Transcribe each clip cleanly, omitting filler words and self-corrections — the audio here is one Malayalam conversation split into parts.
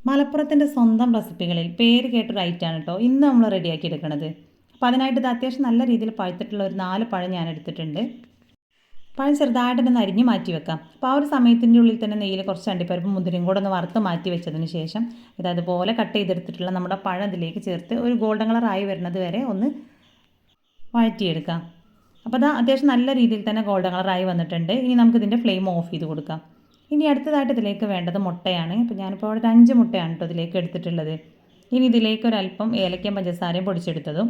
മലപ്പുറത്തിൻ്റെ സ്വന്തം റെസിപ്പികളിൽ പേര് കേട്ടൊരു ഐറ്റമാണ് കേട്ടോ ഇന്ന് നമ്മൾ റെഡിയാക്കി എടുക്കുന്നത്. അപ്പോൾ അതിനായിട്ട് ഇത് അത്യാവശ്യം നല്ല രീതിയിൽ പഴുത്തിട്ടുള്ള ഒരു 4 പഴം ഞാൻ എടുത്തിട്ടുണ്ട്. പഴം ചെറുതായിട്ടൊന്ന് അരിഞ്ഞ് മാറ്റി വെക്കാം. അപ്പോൾ ആ ഒരു സമയത്തിൻ്റെ ഉള്ളിൽ തന്നെ നെയ്യിൽ കുറച്ച് അണ്ടിപ്പരിപ്പും മുന്തിരിയും കൂടെ ഒന്ന് വറുത്ത് മാറ്റി വെച്ചതിന് ശേഷം ഇത് അതുപോലെ കട്ട് ചെയ്തെടുത്തിട്ടുള്ള നമ്മുടെ പഴം ഇതിലേക്ക് ചേർത്ത് ഒരു ഗോൾഡൻ കളറായി വരുന്നത് വരെ ഒന്ന് വഴറ്റിയെടുക്കാം. അപ്പോൾ അത് അത്യാവശ്യം നല്ല രീതിയിൽ തന്നെ ഗോൾഡൻ കളറായി വന്നിട്ടുണ്ട്. ഇനി നമുക്കിതിൻ്റെ ഫ്ലെയിം ഓഫ് ചെയ്ത് കൊടുക്കാം. ഇനി അടുത്തതായിട്ട് ഇതിലേക്ക് വേണ്ടത് മുട്ടയാണ്. അപ്പോൾ ഞാനിപ്പോൾ അവിടെ 5 മുട്ടയാണ് കേട്ടോ ഇതിലേക്ക് എടുത്തിട്ടുള്ളത്. ഇനി ഇതിലേക്ക് ഒരല്പം ഏലക്കയും പഞ്ചസാരയും പൊടിച്ചെടുത്തതും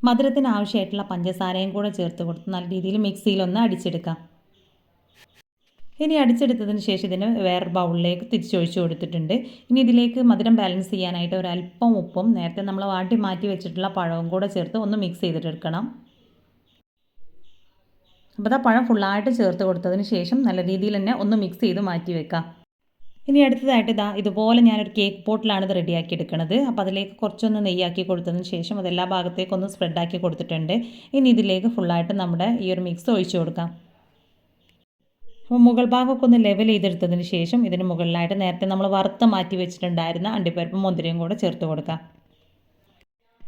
മധുരത്തിന് ആവശ്യമായിട്ടുള്ള പഞ്ചസാരയും കൂടെ ചേർത്ത് കൊടുത്ത് നല്ല രീതിയിൽ മിക്സിയിലൊന്ന് അടിച്ചെടുക്കാം. ഇനി അടിച്ചെടുത്തതിന് ശേഷം ഇതിന് വേറെ ബൗളിലേക്ക് തിരിച്ചൊഴിച്ച് കൊടുത്തിട്ടുണ്ട്. ഇനി ഇതിലേക്ക് മധുരം ബാലൻസ് ചെയ്യാനായിട്ട് ഒരല്പം ഉപ്പും നേരത്തെ നമ്മൾ വാട്ടി മാറ്റി വെച്ചിട്ടുള്ള പഴവും കൂടെ ചേർത്ത് ഒന്ന് മിക്സ് ചെയ്തിട്ടെടുക്കണം. അപ്പോൾ ആ പഴം ഫുള്ളായിട്ട് ചേർത്ത് കൊടുത്തതിന് ശേഷം നല്ല രീതിയിൽ തന്നെ ഒന്ന് മിക്സ് ചെയ്ത് മാറ്റി വെക്കാം. ഇനി അടുത്തതായിട്ട് ഇതുപോലെ ഞാനൊരു കേക്ക് പോട്ടിലാണ് ഇത് റെഡിയാക്കി എടുക്കുന്നത്. അപ്പോൾ അതിലേക്ക് കുറച്ചൊന്ന് നെയ്യാക്കി കൊടുത്തതിന് ശേഷം അതെല്ലാ ഭാഗത്തേക്കൊന്ന് സ്പ്രെഡാക്കി കൊടുത്തിട്ടുണ്ട്. ഇനി ഇതിലേക്ക് ഫുള്ളായിട്ട് നമ്മുടെ ഈ ഒരു മിക്സ് ഒഴിച്ചു കൊടുക്കാം. അപ്പോൾ മുകൾ ഭാഗമൊക്കെ ഒന്ന് ലെവൽ ചെയ്തെടുത്തതിന് ശേഷം ഇതിന് മുകളിലായിട്ട് നേരത്തെ നമ്മൾ വറുത്ത് മാറ്റി വെച്ചിട്ടുണ്ടായിരുന്ന അണ്ടിപ്പരിപ്പും മുന്തിരിയും കൂടെ ചേർത്ത് കൊടുക്കാം.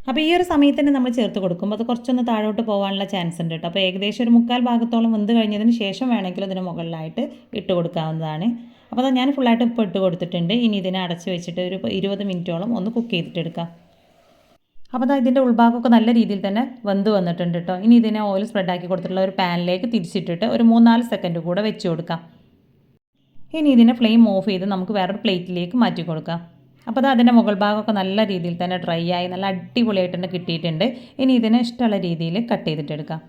അപ്പോൾ ഈ ഒരു സമയത്ത് തന്നെ നമ്മൾ ചേർത്ത് കൊടുക്കുമ്പോൾ അത് കുറച്ചൊന്ന് താഴോട്ട് പോകാനുള്ള ചാൻസ് ഉണ്ട് കേട്ടോ. അപ്പോൾ ഏകദേശം ഒരു 3/4 ഭാഗത്തോളം വെന്ത് കഴിഞ്ഞതിന് ശേഷം വേണമെങ്കിൽ ഇതിന് മുകളിലായിട്ട് ഇട്ട് കൊടുക്കാവുന്നതാണ്. അപ്പോൾ അത് ഞാൻ ഫുള്ളായിട്ട് ഇപ്പോൾ ഇട്ട് കൊടുത്തിട്ടുണ്ട്. ഇനി ഇതിനെ അടച്ച് വെച്ചിട്ട് ഒരു 20 മിനിറ്റോളം ഒന്ന് കുക്ക് ചെയ്തിട്ടെടുക്കാം. അപ്പോൾ അത് ഇതിൻ്റെ ഉൾഭാഗമൊക്കെ നല്ല രീതിയിൽ തന്നെ വെന്ത് വന്നിട്ടുണ്ട് കേട്ടോ. ഇനി ഇതിനെ ഓയിൽ സ്പ്രെഡാക്കി കൊടുത്തിട്ടുള്ള ഒരു പാനിലേക്ക് തിരിച്ചിട്ടിട്ട് ഒരു 3-4 സെക്കൻഡ് കൂടെ വെച്ച് കൊടുക്കാം. ഇനി ഇതിനെ ഫ്ലെയിം ഓഫ് ചെയ്ത് നമുക്ക് വേറൊരു പ്ലേറ്റിലേക്ക് മാറ്റി കൊടുക്കാം. അപ്പോൾ അത് അതിൻ്റെ മുകൾ ഭാഗമൊക്കെ നല്ല രീതിയിൽ തന്നെ ഡ്രൈ ആയി നല്ല അടിപൊളിയായിട്ട് തന്നെ കിട്ടിയിട്ടുണ്ട്. ഇനി ഇതിനെ ഇഷ്ടമുള്ള രീതിയിൽ കട്ട് ചെയ്തിട്ടെടുക്കാം.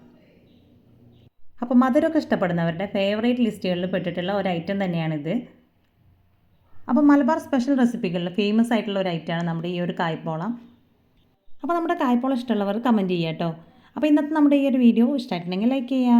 അപ്പോൾ മധുരമൊക്കെ ഇഷ്ടപ്പെടുന്നവരുടെ ഫേവറേറ്റ് ലിസ്റ്റുകളിൽ പെട്ടിട്ടുള്ള ഒരു ഐറ്റം തന്നെയാണിത്. അപ്പോൾ മലബാർ സ്പെഷ്യൽ റെസിപ്പികളിൽ ഫേമസ് ആയിട്ടുള്ള ഒരു ഐറ്റമാണ് നമ്മുടെ ഈ ഒരു കായ്പോളം. അപ്പോൾ നമ്മുടെ കായ്പോളം ഇഷ്ടമുള്ളവർ കമൻറ്റ് ചെയ്യാം കേട്ടോ. അപ്പോൾ ഇന്നത്തെ നമ്മുടെ ഈ ഒരു വീഡിയോ ഇഷ്ടമായിട്ടുണ്ടെങ്കിൽ ലൈക്ക് ചെയ്യുക.